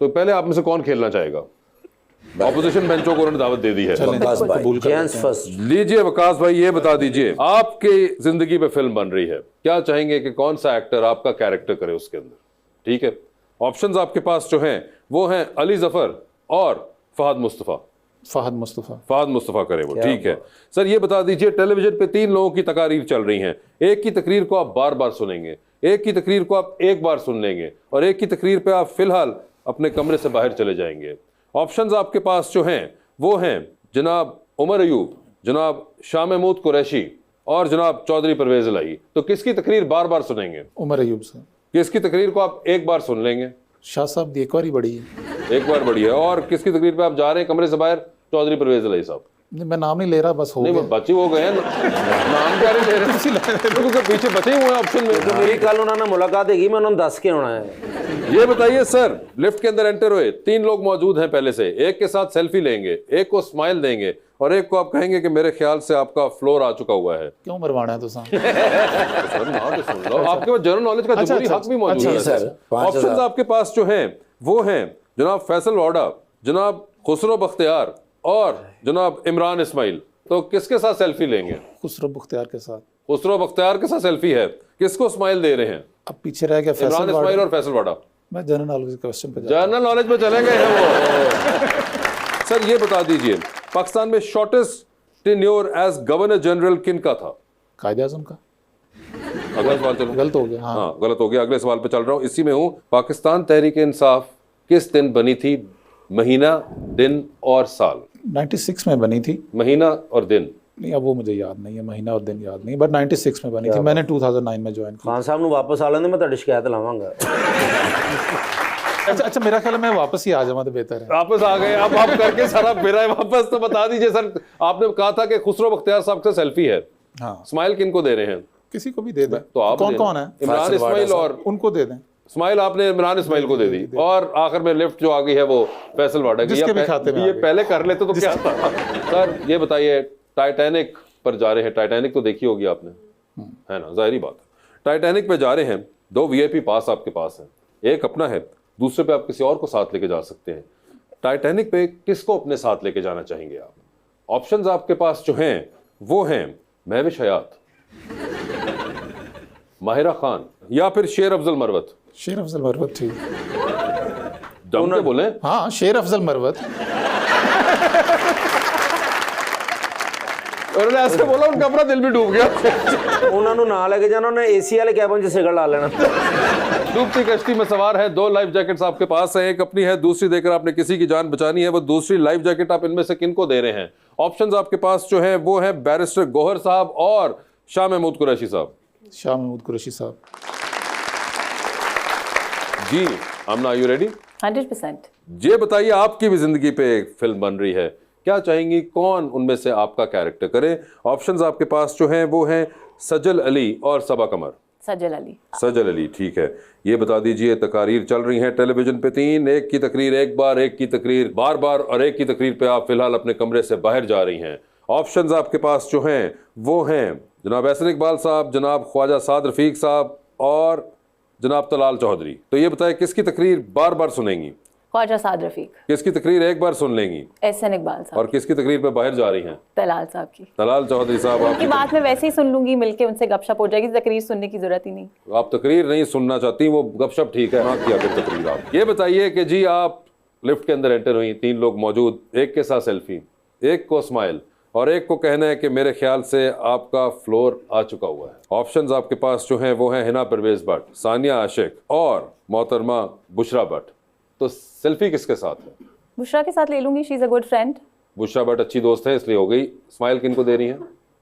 तो पहले आप में से कौन खेलना चाहेगा? ऑपोजिशन बेंचों को उन्होंने दावत दे दी है। लीजिए वकास भाई, ये बता दीजिए, आपकी जिंदगी पे फिल्म बन रही है, क्या चाहेंगे कि कौन सा एक्टर आपका कैरेक्टर करे उसके अंदर? ठीक है, ऑप्शंस आपके पास जो हैं वो हैं अली जफर और फहद मुस्तफ़ा। फहद मुस्तफ़ा करे वो, ठीक है। सर ये बता दीजिए, टेलीविजन पे 3 लोगों की तकारीर चल रही हैं। एक की तकरीर को आप बार बार सुनेंगे, एक की तकरीर को आप एक बार सुन लेंगे, और एक की तकरीर पे आप फिलहाल अपने कमरे से बाहर चले जाएंगे। ऑप्शंस आपके पास जो हैं वो हैं जनाब उमर अयूब, जनाब शाह महमूद कुरैशी और जनाब चौधरी परवेज इलाही। तो किसकी तकरीर बार बार सुनेंगे? उमर अयूब से। किसकी तकरीर को आप एक बार सुन लेंगे? शाह साहब एक बार ही बड़ी है। एक बार बड़ी है। और किसकी तकरीर पे आप जा रहे हैं कमरे से बाहर? चौधरी परवेज इलाही साहब। मैं नाम नहीं ले रहा, बस हो गया। बच्चे हो गए हैं, नाम क्या नहीं ले रहे, क्योंकि पीछे बचे हुए हैं ऑप्शन में। तो मेरी कल उन्होंने मुलाकात है, मैं उन्होंने 10 के होना है। ये बताइए सर, लिफ्ट के अंदर एंटर हुए, 3 लोग मौजूद हैं पहले से, एक के साथ सेल्फी लेंगे, एक को स्माइल देंगे और एक को आप कहेंगे कि मेरे ख्याल से आपका फ्लोर आ चुका हुआ है। क्यों मरवाना है तो साहब? आपके पास जनरल नॉलेज का जरूरी हक भी मौजूद है सर। ऑप्शंस आपके पास जो हैं वो हैं जनाब फैसल वाडा, जनाब खुसरो बख्तियार और जनाब इमरान इस्माइल। तो किसके साथ सेल्फी लेंगे? खुसरो बख्तियार के साथ। खुसरो बख्तियार के साथ सेल्फी है, किसको स्माइल दे रहे हैं? अब पीछे रह गया इमरान इस्माइल और फैसल वाडा। मैं जनरल नॉलेज क्वेश्चन पे जनरल नॉलेज में चले गए हैं वो। सर ये बता दीजिए, पाकिस्तान में shortest tenure as governor general किन का था? कायदे आज़म का। अगला सवाल चलो। गलत हो गया। हाँ गलत हो गया, अगले सवाल पे चल रहा हूँ, इसी में हूँ। पाकिस्तान तहरीक इंसाफ किस दिन बनी थी? महीना, दिन और साल। 96 में बनी थी। महीना और दिन नहीं, अब वो मुझे याद नहीं है, महीना और दिन याद नहीं, बट 96 में बनी थी। मैंने 2009 में ज्वाइन किया। खान साहब ने वापस आ लेने, मैं तेरी शिकायत लावांगा। अच्छा, मेरा ख्याल है मैं वापस ही आ जाऊँ तो बेहतर है। वापस आ गए, अब आप करके सारा मेरा वापस। तो बता दीजिए सर, आपने कहा था कि खुसरो बख्तियार साहब से सेल्फी है, हाँ, स्माइल किन को दे रहे हैं? किसी को भी दे दें। तो आप कौन कौन है? इमरान इस्माइल और उनको दे दें। स्माइल आपने इमरान इस्माइल को दे दी, और आखिर में लिफ्ट जो आ गई है वो फैसल वाडा की। जिसके भी खाते में ये पहले कर लेते तो क्या था? सर ये बताइए, टाइटैनिक पर जा रहे हैं, टाइटैनिक तो देखी होगी आपने, है ना, जाहिर बात है। टाइटैनिक पे जा रहे हैं, 2 VIP पास आपके पास है, एक अपना है, दूसरे पे आप किसी और को साथ लेके जा सकते हैं। टाइटैनिक पे किसको अपने साथ लेके जाना चाहेंगे आप? ऑप्शंस आपके पास जो हैं वो हैं महविश हयात, माहिरा खान या फिर शेर अफजल मरवत। शेर अफजल मरवत थी। दम पे बोले। हाँ, शेर अफजल मरवत। उन्होंने ऐसे बोला, उनका अपना दिल भी डूब गया। उन्होंने ना लेके जाना, उन्हें AC वाले कैबिन से सिगड़ ला लेना। डूबती कश्ती में सवार है, 2 लाइफ जैकेट्स आपके पास है, एक अपनी है, दूसरी देकर आपने किसी की जान बचानी है। वो दूसरी लाइफ जैकेट आप इनमें से किनको दे रहे हैं? ऑप्शंस आपके पास जो है वो है बैरिस्टर गौहर साहब और शाह महमूद कुरैशी साहब। शाह महमूद कुरैशी साहब। जी आमना, आर यू रेडी? 100%। ये बताइए, आपकी भी जिंदगी पे एक फिल्म बन रही है, क्या चाहेंगी कौन उनमें से आपका कैरेक्टर करे? ऑप्शंस आपके पास जो हैं वो हैं सजल अली और सबा कमर। सजल अली। सजल अली, ठीक है। ये बता दीजिए, तकारीर चल रही हैं टेलीविजन पे 3, एक की तकरीर एक बार, एक की तकरीर बार बार, और एक की तकरीर पे आप फिलहाल अपने कमरे से बाहर जा रही हैं। ऑप्शंस आपके पास जो हैं वो हैं जनाब एहसन इकबाल साहब, जनाब ख्वाजा साद रफीक साहब और जनाब तलाल चौधरी। तो ये बताएं, किसकी तकरीर बार बार सुनेंगी? ख्वाजा साद रफीक। किसकी तकरीर एक बार सुन लेंगी? एहसन इकबाल साहब। और किसकी तकरीर पे बाहर जा रही हैं? तलाल साहब की। तलाल चौधरी साहब। उनकी बात मैं वैसे ही सुन लूंगी, मिलके उनसे गपशप हो जाएगी, तकरीर सुनने की जरूरत ही नहीं। आप तकरीर नहीं सुनना चाहती, वो गपशप ठीक है, हाँ किया फिर तकरीर आप। ये बताइए कि जी आप लिफ्ट के अंदर एंटर हुई, 3 लोग मौजूद, एक के साथ सेल्फी, एक को स्माइल और एक को कहना है कि मेरे ख्याल से आपका फ्लोर आ चुका हुआ है। ऑप्शंस आपके पास जो हैं वो हैं हिना परवेज भट्ट, सानिया आशिक और मोहतरमा बुशरा भट्ट। तो सेल्फी किसके साथ है? बुशरा के साथ ले लूंगी, she is a good friend. Bushra Bhatt अच्छी दोस्त है इसलिए हो गई। स्माइल किन को दे रही हैं?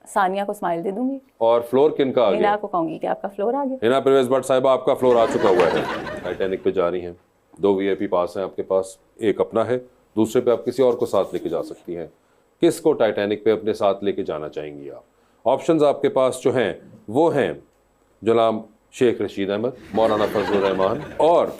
सानिया को स्माइल दे दूंगी। और फ्लोर किन का आ गया? हिना को कहूंगी कि आपका फ्लोर आ गया। हिना परवेज भट्ट साहिबा, आपका फ्लोर आ चुका हुआ है। टाइटैनिक पे जा रही हैं, 2 VIP पास हैं आपके पास, एक अपना है, दूसरे पे आप किसी और को साथ लेके जा सकती हैं। किसको टाइटैनिक पे अपने साथ लेके जाना चाहेंगी आप? ऑप्शंस आपके पास जो हैं वो हैं जनाब शेख रशीद अहमद, मौलाना फजलुर रहमान और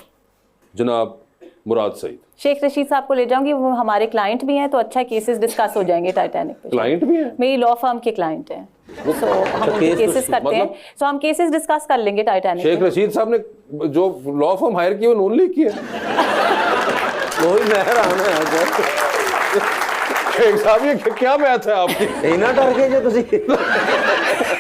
जनाब मुराद सईद। शेख रशीद साहब को ले जाऊंगी, वो हमारे क्लाइंट भी हैं, तो अच्छा केसेस डिस्कस हो जाएंगे टाइटैनिक पे। क्लाइंट भी हैं? मेरी लॉ फर्म के क्लाइंट हैं, सो हम उनके केसेस करते हैं, सो हम केसेस डिस्कस कर लेंगे टाइटैनिक। शेख रशीद साहब ने जो लॉ फर्म हायर की वो नून लीग की है। वही मैं हैरान है सर शेख साहब ये क्या मैथ है आपकी? इना डर गए जो तुसी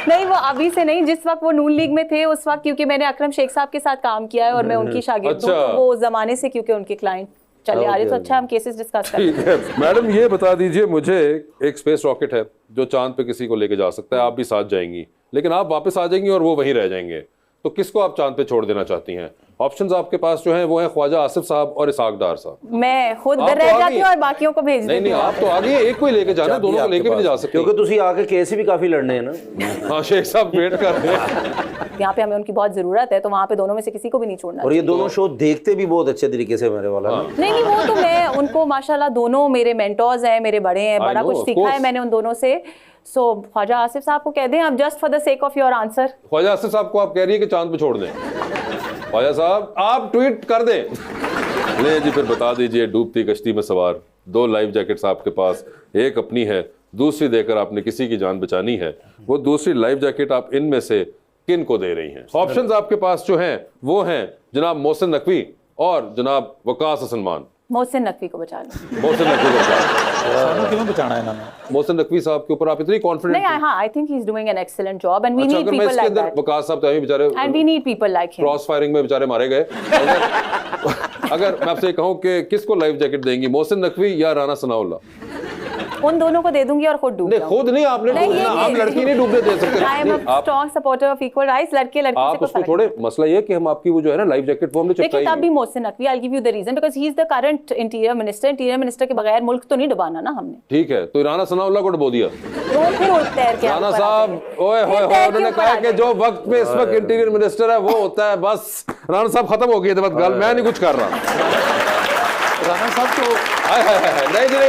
नहीं, वो अभी से नहीं, जिस वक्त वो नून लीग में थे उस वक्त, क्योंकि मैंने अकरम शेख साहब के साथ काम किया है और मैं उनकी शागिर्द हूं, अच्छा। तो वो जमाने से क्योंकि उनके क्लाइंट चले आ रहे, तो अच्छा हम केसेस डिस्कस करते हैं। ठीक है मैडम, ये बता दीजिए मुझे, एक स्पेस रॉकेट है जो चांद पे किसी को लेके जा सकता है, आप भी साथ जाएंगी, लेकिन आप वापस आ जाएंगी और वो वहीं रह जाएंगे, तो किसको आप चांद पे छोड़ देना चाहती हैं? ऑप्शंस आपके पास जो हैं वो हैं ख्वाजा आसिफ साहब और इसहाक डार साहब। मैं खुद आप घर तो रह आ जाती गई। हूँ और बाकियों को भेज नहीं देती नहीं, हूँ। आप तो आ गई, एक को ही लेके जाना, दोनों को लेके भी नहीं जा सकते। क्योंकि तुसी आके केस भी काफी लड़ने हैं ना। हाँ शेख साहब वेट कर रहे हैं। यहाँ पे हमें उनकी बहुत जरूरत है, तो वहाँ पे दोनों में से किसी को भी नहीं छोड़ना। और ये दोनों शो देखते भी बहुत अच्छे तरीके से मेरे वाला। नहीं, वो तो मैं उनको माशाल्लाह दोनों मेरे मेंटोर्स हैं, मेरे बड़े हैं, बड़ा कुछ सीखा है मैंने उन दोनों से। सो ख्वाजा आसिफ साहब को कह दें अब, just for the sake of your answer. Khawaja Asif साहब को आप कह रही है कि चांद पे छोड़ दें? ख्वाजा साहब आप ट्वीट कर दें। ले जी, फिर बता दीजिए, डूबती कश्ती में सवार, 2 लाइफ जैकेट्स आपके पास, एक अपनी है, दूसरी देकर आपने किसी की जान बचानी है, वो दूसरी लाइफ जैकेट आप इनमें से किन को दे रही हैं? ऑप्शंस आपके पास जो हैं वो हैं जनाब मोहसिन नकवी और जनाब वकास हसन मान। मोहसिन नकवी को बचा लो। मोहसिन नकवी को बचा। क्यों बचाना है इन्होंने? मोहसिन नकवी साहब के ऊपर आप इतनी कॉन्फिडेंट? नहीं, हाँ, I think he is doing an excellent job and we अच्छा, नीड अगर मैं पीपल इसके लाइक अंदर दैट, वकास साहब तो अभी बेचारे and we need people like him. Cross firing में बेचारे मारे गए। अगर मैं आपसे कहूं कि किसको लाइफ जैकेट देंगी, मोहसिन नकवी या राना सनाउल्लाह? उन दोनों को दे दूंगी और खुद डूब नहीं, जाऊंगी। खुद नहीं, आपने नहीं, डूबना, ये- आप लड़की नहीं डूबने दे सकते। आई एम नहीं, a strong supporter of equal rights. लड़के लड़की से आप कोई उसको फर्क थोड़े, मसला ये है कि हम आपकी वो जो है ना लाइफ जैकेट वो हमने नहीं। चिपकाई लेकिन तब भी है। Mohsin Naqvi, I give you the reason because he is the current interior minister. Interior minister के बगैर मुल्क तो नहीं डुबाना ना हमने। ठीक है, तो राना सनाउल्लाह को डुबो दिया। तो फिर उठ तैर के राना ऊपर आ साहब जाएंगे। ओए होए फिर होए, तैर के उन्होंने ऊपर कहा आ कि जाएंगे। जो वक्त पे इस वक्त इंटीरियर मिनिस्टर है वो होता है बस। राना साहब खत्म हो गई है बात, गल मैं नहीं कुछ कर रहा। राणा साहब तो हाय हाय हाय, नहीं जी नहीं।